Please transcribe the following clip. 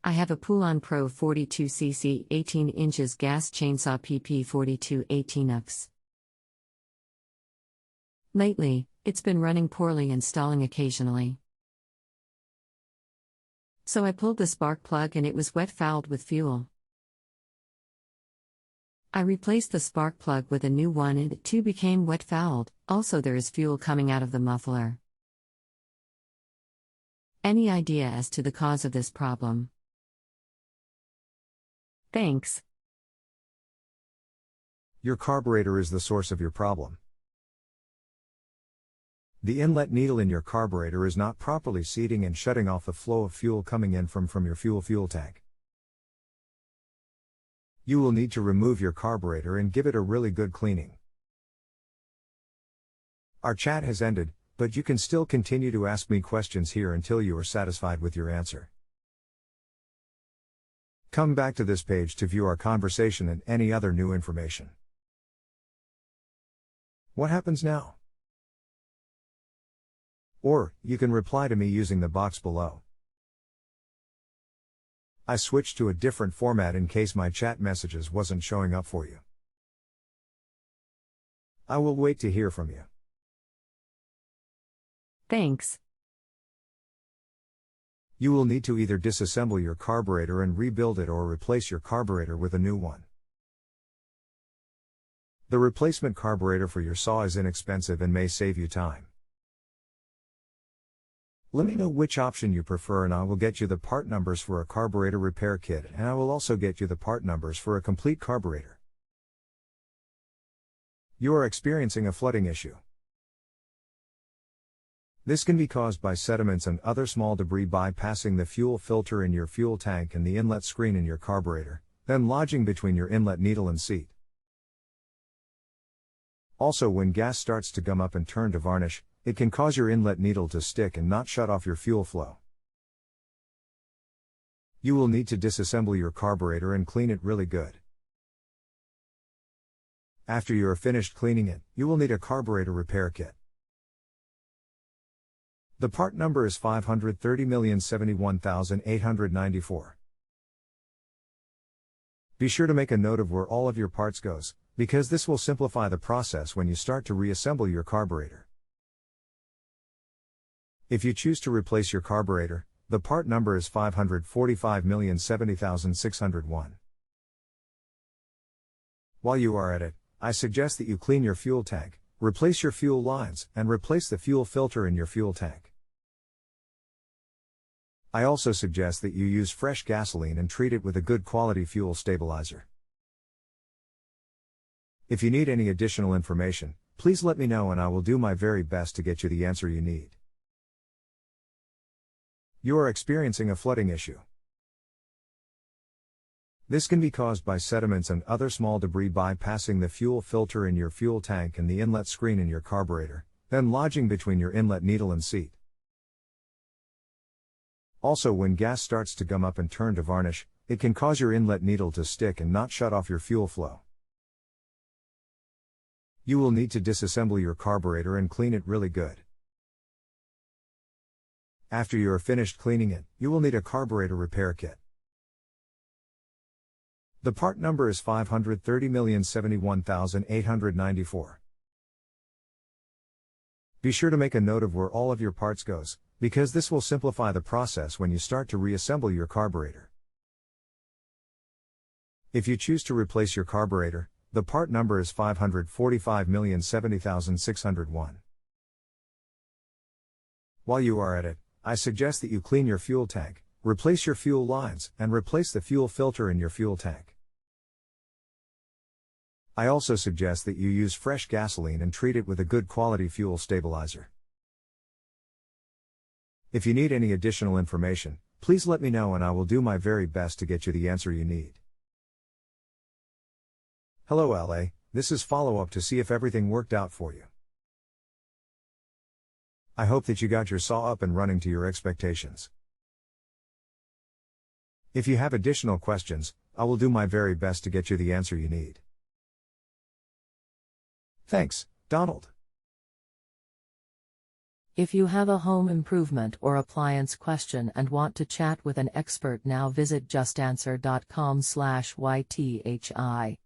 I have a Poulan Pro 42cc 18 inches gas chainsaw PP42 18 UFs. Lately, it's been running poorly and stalling occasionally. So I pulled the spark plug and it was wet-fouled with fuel. I replaced the spark plug with a new one and it too became wet-fouled. Also there is fuel coming out of the muffler. Any idea as to the cause of this problem? Thanks. Your carburetor is the source of your problem. The inlet needle in your carburetor is not properly seating and shutting off the flow of fuel coming in from your fuel tank. You will need to remove your carburetor and give it a really good cleaning. Our chat has ended, but you can still continue to ask me questions here until you are satisfied with your answer. Come back to this page to view our conversation and any other new information. What happens now? Or, you can reply to me using the box below. I switched to a different format in case my chat messages wasn't showing up for you. I will wait to hear from you. Thanks. You will need to either disassemble your carburetor and rebuild it or replace your carburetor with a new one. The replacement carburetor for your saw is inexpensive and may save you time. Let me know which option you prefer and I will get you the part numbers for a carburetor repair kit, and I will also get you the part numbers for a complete carburetor. You are experiencing a flooding issue. This can be caused by sediments and other small debris bypassing the fuel filter in your fuel tank and the inlet screen in your carburetor, then lodging between your inlet needle and seat. Also, when gas starts to gum up and turn to varnish, it can cause your inlet needle to stick and not shut off your fuel flow. You will need to disassemble your carburetor and clean it really good. After you are finished cleaning it, you will need a carburetor repair kit. The part number is 530,071,894. Be sure to make a note of where all of your parts goes, because this will simplify the process when you start to reassemble your carburetor. If you choose to replace your carburetor, the part number is 545,070,601. While you are at it, I suggest that you clean your fuel tank, replace your fuel lines, and replace the fuel filter in your fuel tank. I also suggest that you use fresh gasoline and treat it with a good quality fuel stabilizer. If you need any additional information, please let me know and I will do my very best to get you the answer you need. You are experiencing a flooding issue. This can be caused by sediments and other small debris bypassing the fuel filter in your fuel tank and the inlet screen in your carburetor, then lodging between your inlet needle and seat. Also, when gas starts to gum up and turn to varnish, it can cause your inlet needle to stick and not shut off your fuel flow. You will need to disassemble your carburetor and clean it really good. After you are finished cleaning it, you will need a carburetor repair kit. The part number is 530,071,894. Be sure to make a note of where all of your parts goes, because this will simplify the process when you start to reassemble your carburetor. If you choose to replace your carburetor, the part number is 545,070,601. While you are at it, I suggest that you clean your fuel tank, replace your fuel lines, and replace the fuel filter in your fuel tank. I also suggest that you use fresh gasoline and treat it with a good quality fuel stabilizer. If you need any additional information, please let me know and I will do my very best to get you the answer you need. Hello LA, this is follow-up to see if everything worked out for you. I hope that you got your saw up and running to your expectations. If you have additional questions, I will do my very best to get you the answer you need. Thanks, Donald. If you have a home improvement or appliance question and want to chat with an expert now, visit justanswer.com/YTHI.